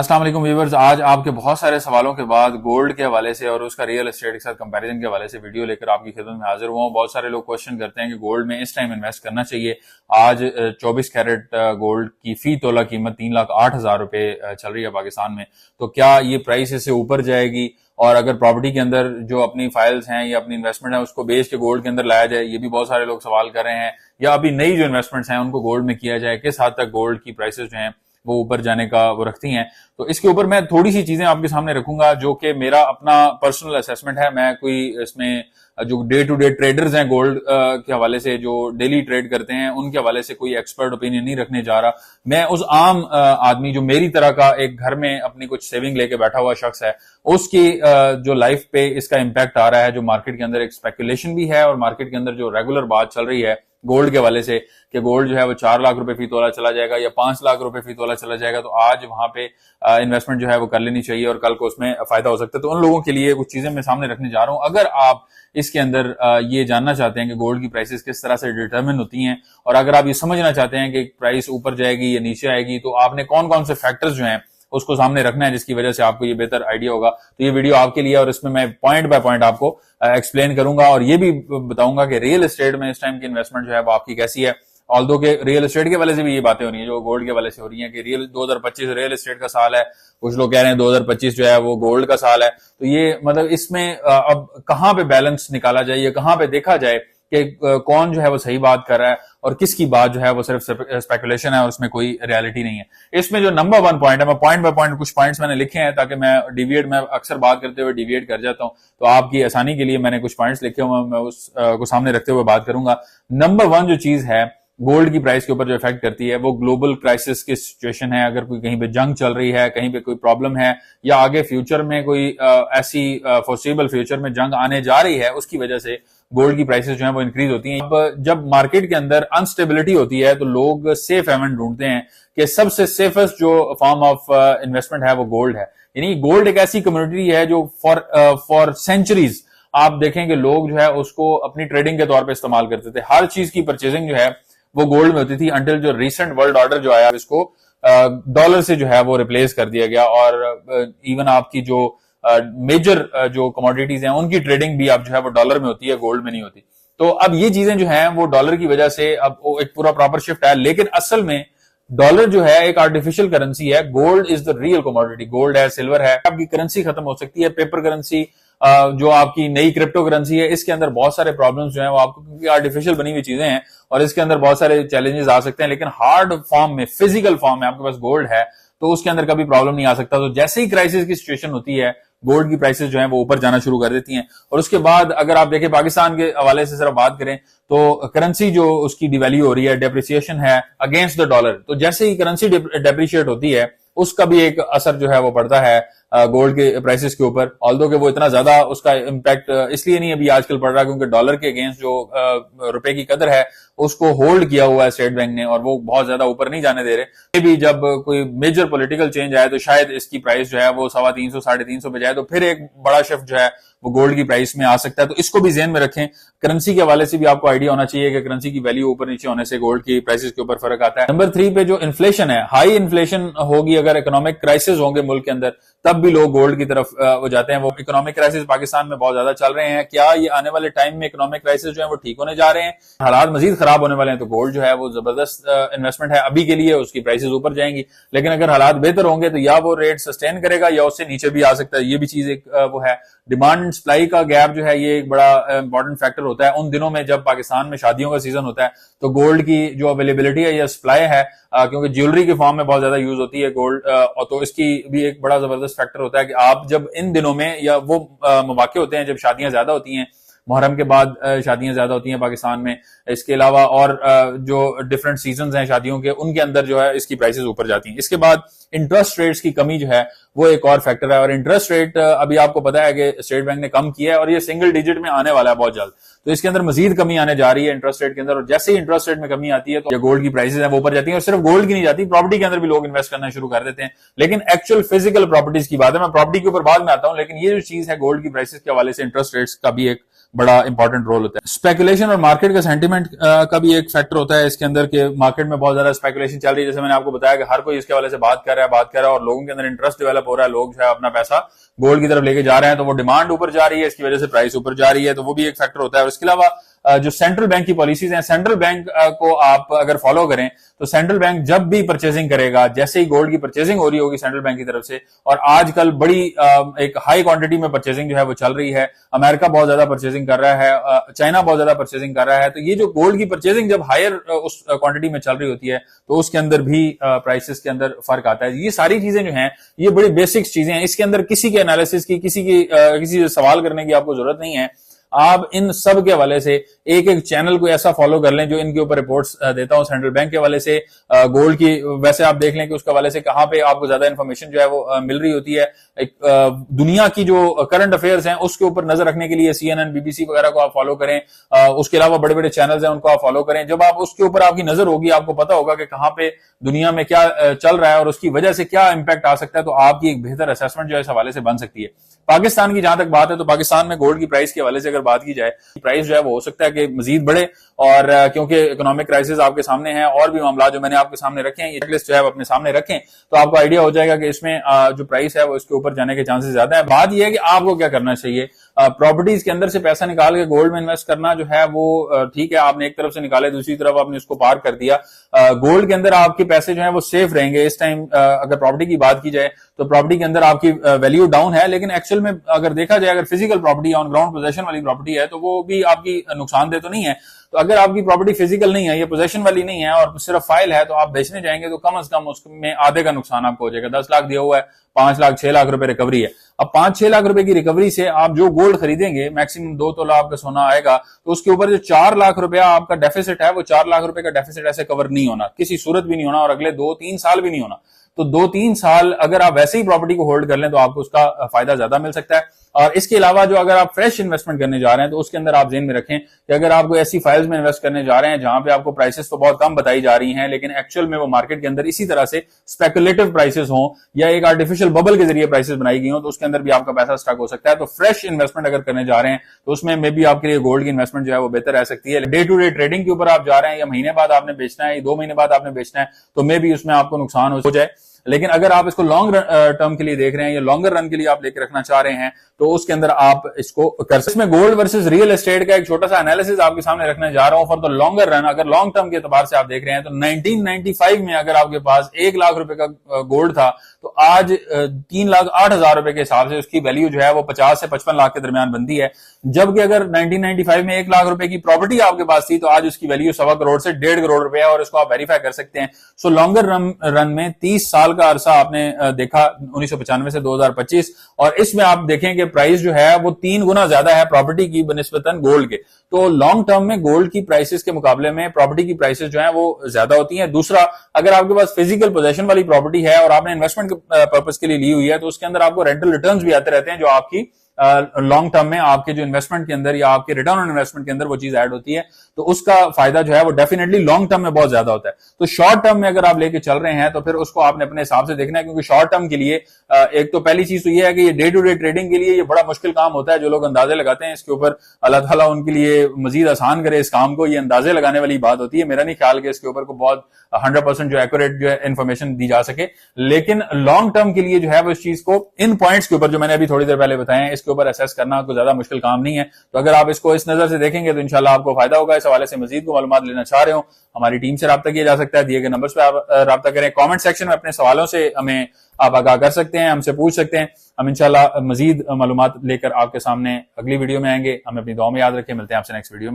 अस्सलाम वालेकुम व्यूअर्स। आज आपके बहुत सारे सवालों के बाद गोल्ड के हवाले से और उसका रियल एस्टेट के साथ कंपैरिजन के हवाले से वीडियो लेकर आपकी खिदमत में हाजिर हुआ हूं। बहुत सारे लोग क्वेश्चन करते हैं कि गोल्ड में इस टाइम इन्वेस्ट करना चाहिए। आज 24 कैरेट गोल्ड की फी तोला कीमत 3,08,000 रुपए चल रही है पाकिस्तान में। तो क्या ये प्राइस इससे ऊपर जाएगी? और अगर प्रॉपर्टी के अंदर जो अपनी फाइल्स हैं या अपनी इन्वेस्टमेंट है उसको बेच के गोल्ड के अंदर लाया जाए, ये भी बहुत सारे लोग सवाल कर रहे हैं। या अभी नई जो इन्वेस्टमेंट्स हैं उनको गोल्ड में किया जाए, किस हद तक गोल्ड की प्राइसेस जो हैं वो ऊपर जाने का वो रखती हैं। तो इसके ऊपर मैं थोड़ी सी चीजें आपके सामने रखूंगा जो कि मेरा अपना पर्सनल असेसमेंट है। मैं कोई इसमें जो डे टू डे ट्रेडर्स हैं गोल्ड के हवाले से, जो डेली ट्रेड करते हैं, उनके हवाले से कोई एक्सपर्ट ओपिनियन नहीं रखने जा रहा। मैं उस आम आदमी जो मेरी तरह का एक घर में अपनी कुछ सेविंग लेके बैठा हुआ शख्स है, उसकी जो लाइफ पे इसका इम्पैक्ट आ रहा है, जो मार्केट के अंदर एक स्पेकुलेशन भी है और मार्केट के अंदर जो रेगुलर बात चल रही है गोल्ड के हवाले से कि गोल्ड जो है वो 4 लाख रुपए फी तोला चला जाएगा या 5 लाख रुपए फी तोला चला जाएगा, तो आज वहां पे इन्वेस्टमेंट जो है वो कर लेनी चाहिए और कल को उसमें फायदा हो सकता है। तो उन लोगों के लिए कुछ चीजें मैं सामने रखने जा रहा हूं। अगर आप इसके अंदर ये जानना चाहते हैं कि गोल्ड की प्राइसेस किस तरह से डिटरमिन होती हैं और अगर आप ये समझना चाहते हैं कि प्राइस ऊपर जाएगी या नीचे आएगी, तो आपने कौन कौन से फैक्टर्स जो हैं उसको सामने रखना है जिसकी वजह से आपको ये बेहतर आइडिया होगा। तो ये वीडियो आपके लिए और इसमें मैं पॉइंट बाय पॉइंट आपको एक्सप्लेन करूंगा और ये भी बताऊंगा कि रियल एस्टेट में इस टाइम की इन्वेस्टमेंट जो है वो आपकी कैसी है। ऑल्दो के रियल एस्टेट के वाले से भी ये बातें हो रही है जो गोल्ड के वाले से हो रही है कि 2025 रियल एस्टेट का साल है, कुछ लोग कह रहे हैं 2025 जो है वो गोल्ड का साल है। तो ये मतलब इसमें अब कहां पे बैलेंस निकाला जाए या कहां पे देखा जाए कि कौन जो है वो सही बात कर रहा है और किसकी बात जो है वो सिर्फ स्पेकुलेशन है और उसमें कोई रियलिटी नहीं है। इसमें जो नंबर 1 पॉइंट है, मैं पॉइंट बाय पॉइंट कुछ पॉइंट्स मैंने लिखे हैं ताकि मैं अक्सर बात करते हुए डिविएट कर जाता हूं, तो आपकी आसानी के लिए मैंने कुछ पॉइंट्स लिखे हुए, मैं उस को सामने रखते हुए बात करूंगा। नंबर 1 जो चीज है गोल्ड की प्राइस के ऊपर जो इफेक्ट करती है वो ग्लोबल क्राइसिस की सिचुएशन है। अगर कोई कहीं पे जंग चल रही है, कहीं पे कोई प्रॉब्लम है या आगे फ्यूचर में कोई ऐसी फोर्सेबल फ्यूचर में जंग आने जा रही है, उसकी वजह से गोल्ड की प्राइसेस जो है वो इंक्रीज होती हैं। अब जब मार्केट के अंदर अनस्टेबिलिटी होती है तो लोग सेफ हेवन ढूंढते हैं कि सबसे सेफेस्ट जो फॉर्म ऑफ इन्वेस्टमेंट है वो गोल्ड है। यानी गोल्ड एक ऐसी कम्युनिटी है जो फॉर सेंचुरीज आप देखें कि लोग जो है उसको अपनी ट्रेडिंग के तौर पर इस्तेमाल करते थे। हर चीज की परचेजिंग जो है वो गोल्ड में होती थी अंटिल जो रिसेंट वर्ल्ड ऑर्डर जो आया इसको डॉलर से जो है वो रिप्लेस कर दिया गया और इवन आपकी जो मेजर जो कमोडिटीज हैं उनकी ट्रेडिंग भी अब जो है वो डॉलर में होती है, गोल्ड में नहीं होती। तो अब ये चीजें जो हैं वो डॉलर की वजह से अब एक पूरा प्रॉपर शिफ्ट है, लेकिन असल में डॉलर जो है एक आर्टिफिशियल करेंसी है, gold is the real commodity. Gold है, सिल्वर है, आपकी करेंसी खत्म हो सकती है। पेपर करेंसी जो आपकी नई क्रिप्टो करेंसी है, इसके अंदर बहुत सारे प्रॉब्लम्स जो हैं वो आपको, क्योंकि आर्टिफिशियल बनी हुई चीजें हैं और इसके अंदर बहुत सारे चैलेंजेस आ सकते हैं, लेकिन हार्ड फॉर्म में, फिजिकल फॉर्म में आपके पास गोल्ड है तो उसके अंदर कभी प्रॉब्लम नहीं आ सकता। तो जैसे ही क्राइसिस की सिचुएशन होती है गोल्ड की प्राइसेस जो है वो ऊपर जाना शुरू कर देती हैं। और उसके बाद अगर आप देखें पाकिस्तान के हवाले से सिर्फ बात करें तो करेंसी जो उसकी डिवैल्यू हो रही है, डेप्रिसिएशन है अगेंस्ट द डॉलर, तो जैसे ही करेंसी डेप्रिशिएट होती है उसका भी एक असर जो है वो पड़ता है गोल्ड के प्राइसेस के ऊपर। ऑल्दो कि वो इतना ज्यादा उसका इम्पैक्ट इसलिए नहीं अभी आजकल पड़ रहा क्योंकि डॉलर के अगेंस्ट जो रुपए की कदर है उसको होल्ड किया हुआ है स्टेट बैंक ने और वो बहुत ज्यादा ऊपर नहीं जाने दे रहे। ये भी जब कोई मेजर पॉलिटिकल चेंज आए तो शायद इसकी प्राइस जो है वो 350 350 पे जाए तो फिर एक बड़ा शिफ्ट जो है वो गोल्ड की प्राइस में आ सकता है। तो इसको भी ध्यान में रखें। करेंसी के हवाले से भी आपको आइडिया होना चाहिए कि करेंसी की वैल्यू ऊपर नीचे होने से गोल्ड की प्राइसेस के ऊपर फर्क आता है। नंबर 3 पे जो इन्फ्लेशन है, हाई इन्फ्लेशन होगी, अगर इकोनॉमिक क्राइसिस होंगे मुल्क के अंदर तब भी लोग गोल्ड की तरफ वो जाते हैं। वो इकोनॉमिक क्राइसिस पाकिस्तान में बहुत ज्यादा चल रहे हैं, क्या ये आने वाले टाइम में इकोनॉमिक क्राइसिस जो है वो ठीक होने जा रहे हैं, हालात मजीद खराब होने वाले हैं, तो गोल्ड जो है वो जबरदस्त इन्वेस्टमेंट है अभी के लिए, उसकी प्राइसेस ऊपर जाएंगी। लेकिन अगर हालात बेहतर होंगे तो या वो रेट सस्टेन करेगा या उससे नीचे भी आ सकता है। ये भी चीज एक वो है। डिमांड सप्लाई का गैप जो है ये एक बड़ा इंपॉर्टेंट फैक्टर होता है उन दिनों में जब पाकिस्तान में शादियों का सीजन होता है, तो गोल्ड की जो अवेलेबिलिटी है या सप्लाई है, क्योंकि ज्वेलरी के फॉर्म में बहुत ज्यादा यूज होती है गोल्ड, तो इसकी भी एक बड़ा जबरदस्त फैक्टर होता है कि आप जब इन दिनों में या वो मौके होते हैं जब शादियां ज्यादा होती हैं, मुहर्रम के बाद शादियां ज्यादा होती हैं पाकिस्तान में, इसके अलावा और जो डिफरेंट सीजन्स हैं शादियों के, उनके अंदर जो है इसकी प्राइसेस ऊपर जाती हैं। इसके बाद इंटरेस्ट रेट्स की कमी जो है वो एक और फैक्टर है और इंटरेस्ट रेट अभी आपको पता है कि स्टेट बैंक ने कम किया है और ये सिंगल डिजिट में आने वाला है बहुत जल्द, तो इसके अंदर मजीद कमी आने जा रही है इंटरेस्ट रेट के अंदर। और जैसे ही इंटरेस्ट रेट में कमी आती है तो गोल्ड की प्राइसेस है वो ऊपर जाती है और सिर्फ गोल्ड की नहीं जाती, प्रॉपर्टी के अंदर भी लोग इन्वेस्ट करना शुरू कर देते हैं। लेकिन एक्चुअल फिजिकल प्रॉपर्टीज की बात है, मैं प्रॉपर्टी के ऊपर बाद में आता हूं, लेकिन ये जो चीज है गोल्ड की प्राइसेस के हवाले से इंटरेस्ट रेट्स का भी एक बड़ा इंपॉर्टेंट रोल होता है। स्पेकुलेशन और मार्केट का सेंटीमेंट का भी एक फैक्टर होता है इसके अंदर कि मार्केट में बहुत ज्यादा स्पेकुलेशन चल रही है। जैसे मैंने आपको बताया कि हर कोई इसके हवाले से बात कर रहा है और लोगों के अंदर इंटरेस्ट डेवलप हो रहा है, लोग जो है अपना पैसा गोल्ड की तरफ लेके जा रहे हैं, तो वो डिमांड ऊपर जा रही है, इसकी वजह से प्राइस ऊपर जा रही है, तो वो भी एक फैक्टर होता है। और इसके अलावा जो सेंट्रल बैंक की पॉलिसीज हैं, सेंट्रल बैंक को आप अगर फॉलो करें तो सेंट्रल बैंक जब भी परचेजिंग करेगा, जैसे ही गोल्ड की परचेजिंग हो रही होगी सेंट्रल बैंक की तरफ से, और आजकल बड़ी एक हाई क्वांटिटी में परचेजिंग जो है वो चल रही है, अमेरिका बहुत ज्यादा परचेजिंग कर रहा है, चाइना बहुत ज्यादा परचेजिंग कर रहा है, तो ये जो गोल्ड की परचेजिंग जब हायर उस क्वांटिटी में चल रही होती है तो उसके अंदर भी प्राइसेस के अंदर फर्क आता है। ये सारी चीजें जो हैं ये बड़ी बेसिक्स चीजें हैं, इसके अंदर किसी के एनालिसिस की, किसी सवाल करने की आपको जरूरत नहीं है। आप इन सब के हवाले से एक एक चैनल को ऐसा फॉलो कर लें जो इनके ऊपर रिपोर्ट्स देता हूं सेंट्रल बैंक के हवाले से, गोल्ड की वैसे आप देख लें कि उसके हवाले से कहां पे आपको ज्यादा इंफॉर्मेशन जो है वो मिल रही होती है। एक दुनिया की जो करंट अफेयर्स हैं उसके ऊपर नजर रखने के लिए CNN, BBC वगैरह को आप फॉलो करें, उसके अलावा बड़े बड़े चैनल्स हैं उनको आप फॉलो करें। जब आप उसके ऊपर आपकी नजर होगी, आपको पता होगा कि कहां पे दुनिया में क्या चल रहा है और उसकी वजह से क्या इंपैक्ट आ सकता है, तो आपकी एक बेहतर असेसमेंट जो है इस हवाले से बन सकती है। पाकिस्तान की जहां तक बात है तो पाकिस्तान में गोल्ड की प्राइस के हवाले से अगर बात की जाए, प्राइस जो है वो हो सकता है कि मजीद बढ़े, और क्योंकि इकोनॉमिक क्राइसिस आपके सामने है और भी मामला जो मैंने आपके सामने रखे हैं, ये चेकलिस्ट जो है अपने सामने रखें तो आपको आइडिया हो जाएगा कि इसमें जो प्राइस है वो इसके ऊपर जाने के चांसेस ज्यादा है। बात यह है कि आपको क्या करना चाहिए। प्रॉपर्टीज के अंदर से पैसा निकाल के गोल्ड में इन्वेस्ट करना जो है वो ठीक है, आपने एक तरफ से निकाले, दूसरी तरफ आपने उसको पार कर दिया। गोल्ड के अंदर आपके पैसे जो है वो सेफ रहेंगे इस टाइम। अगर प्रॉपर्टी की बात की जाए तो प्रॉपर्टी के अंदर आपकी वैल्यू डाउन है, लेकिन एक्चुअल में अगर देखा जाए, अगर physical property on ground possession वाली प्रॉपर्टी है तो वो भी आपकी नुकसानदेह तो नहीं है। तो अगर आपकी प्रॉपर्टी फिजिकल नहीं है, ये पोजेशन वाली नहीं है और सिर्फ फाइल है, तो आप बेचने जाएंगे तो कम से कम उसमें आधे का नुकसान आपको हो जाएगा। 10 लाख दिया हुआ है, 5 लाख 6 लाख रुपए रिकवरी है। अब 5-6 लाख रुपए की रिकवरी से आप जो गोल्ड खरीदेंगे, मैक्सिमम 2 तोला आपका सोना आएगा, तो उसके ऊपर जो 4 लाख रुपया आपका डेफिसिट है, वो 4 लाख रुपए का डेफिसिट ऐसे कवर नहीं होना, किसी सूरत भी नहीं होना, और अगले 2-3 साल भी नहीं होना। तो 2-3 साल अगर आप वैसे ही प्रॉपर्टी को होल्ड कर लें तो आपको उसका फायदा ज्यादा मिल सकता है। और इसके अलावा जो अगर आप फ्रेश इन्वेस्टमेंट करने जा रहे हैं तो उसके अंदर आप ज़हन में रखें कि अगर आप कोई ऐसी फाइल्स में इन्वेस्ट करने जा रहे हैं जहां पे आपको प्राइसेस तो बहुत कम बताई जा रही हैं, लेकिन एक्चुअल में वो मार्केट के अंदर इसी तरह से स्पेकुलेटिव प्राइसेस हों या एक आर्टिफिशियल बबल के जरिए प्राइसेस बनाई गई हो, तो उसके अंदर भी आपका पैसा स्टक हो सकता है। तो फ्रेश इन्वेस्टमेंट अगर करने जा रहे हैं तो उसमें मे बी आपके लिए गोल्ड की इन्वेस्टमेंट जो है वो बेहतर रह सकती है। डे टू डे ट्रेडिंग के ऊपर आप जा रहे हैं, या महीने बाद आपने बेचना है, या 2 महीने बाद आपने बेचना है, तो मे बी उसमें आपको नुकसान हो जाए। लेकिन अगर आप इसको लॉन्ग टर्म के लिए देख रहे हैं या लॉन्गर रन के लिए आप लेकर रखना चाह रहे हैं तो उसके अंदर आप इसको कर सकते हैं। इसमें गोल्ड वर्सेस रियल एस्टेट का एक छोटा सा एनालिसिस आपके सामने रखने जा रहा हूं फॉर द लॉन्गर रन। अगर लॉन्ग टर्म के एतबार से आप देख रहे हैं तो 1995 में अगर आपके पास 1 लाख रुपए का गोल्ड था तो आज 3,08,000 रुपए के हिसाब से उसकी वैल्यू जो है वो 50 से 55 लाख के दरमियान बनती है। जबकि अगर 1995 में 1 लाख रुपए की प्रॉपर्टी आपके पास थी तो आज उसकी वैल्यू 1.25 करोड़ से 1.5 करोड़ रुपए है, और इसको आप वेरीफाई कर सकते हैं। सो लॉन्गर रन में 30 साल का अरसा आपने देखा 1995 से 2025, और इसमें आप देखें कि प्राइस जो है वो 3 गुना ज्यादा है प्रॉपर्टी की बनिस्बतन गोल्ड के। तो लॉन्ग टर्म में गोल्ड की प्राइसेस के मुकाबले में प्रॉपर्टी की प्राइसेस जो है वो ज्यादा होती हैं। दूसरा, अगर आपके पास फिजिकल पोजेशन वाली प्रॉपर्टी है और आपने इन्वेस्टमेंट के पर्पज के लिए ली हुई है तो उसके अंदर आपको रेंटल रिटर्न्स भी आते रहते हैं जो आपकी लॉन्ग टर्म में आपके जो इन्वेस्टमेंट के अंदर या आपके रिटर्न ऑन इन्वेस्टमेंट के अंदर वो चीज ऐड होती है, तो उसका फायदा जो है वो डेफिनेटली लॉन्ग टर्म में बहुत ज्यादा होता है। तो शॉर्ट टर्म में अगर आप लेके चल रहे हैं तो फिर उसको आपने अपने हिसाब से देखना है, क्योंकि शॉर्ट टर्म के लिए एक तो पहली चीज तो ये है कि ये डे टू डे ट्रेडिंग के लिए ये बड़ा मुश्किल काम होता है। जो लोग अंदाजे लगाते हैं इसके ऊपर, अल्लाह ताला उनके लिए मजीद आसान करे इस काम को। ये अंदाजे लगाने वाली बात होती है, मेरा नहीं ख्याल कि इसके ऊपर को बहुत 100% जो एक्यूरेट जो है इन्फॉर्मेशन दी जा सके। लेकिन लॉन्ग टर्म के लिए जो है वो इस चीज को इन पॉइंट्स के ऊपर जो मैंने अभी थोड़ी देर पहले बताए हैं इसके ऊपर असेस करना कोई ज्यादा मुश्किल काम नहीं है। तो अगर आप इसको इस नजर से देखेंगे तो इंशाल्लाह आपको फायदा होगा। इस हवाले से मजीद को मालूमात लेना चाह रहे हो, हमारी टीम से राब्ता किया जा सकता है, दिए गए नंबर्स पे आप राब्ता करें। कमेंट सेक्शन में अपने सवालों से हमें आप आगाह कर सकते हैं, हमसे पूछ सकते हैं। हम इंशाल्लाह मजीद मालूमात लेकर आपके सामने अगली वीडियो में आएंगे। हमें अपनी दुआ में याद रखें। मिलते हैं आपसे नेक्स्ट वीडियो में।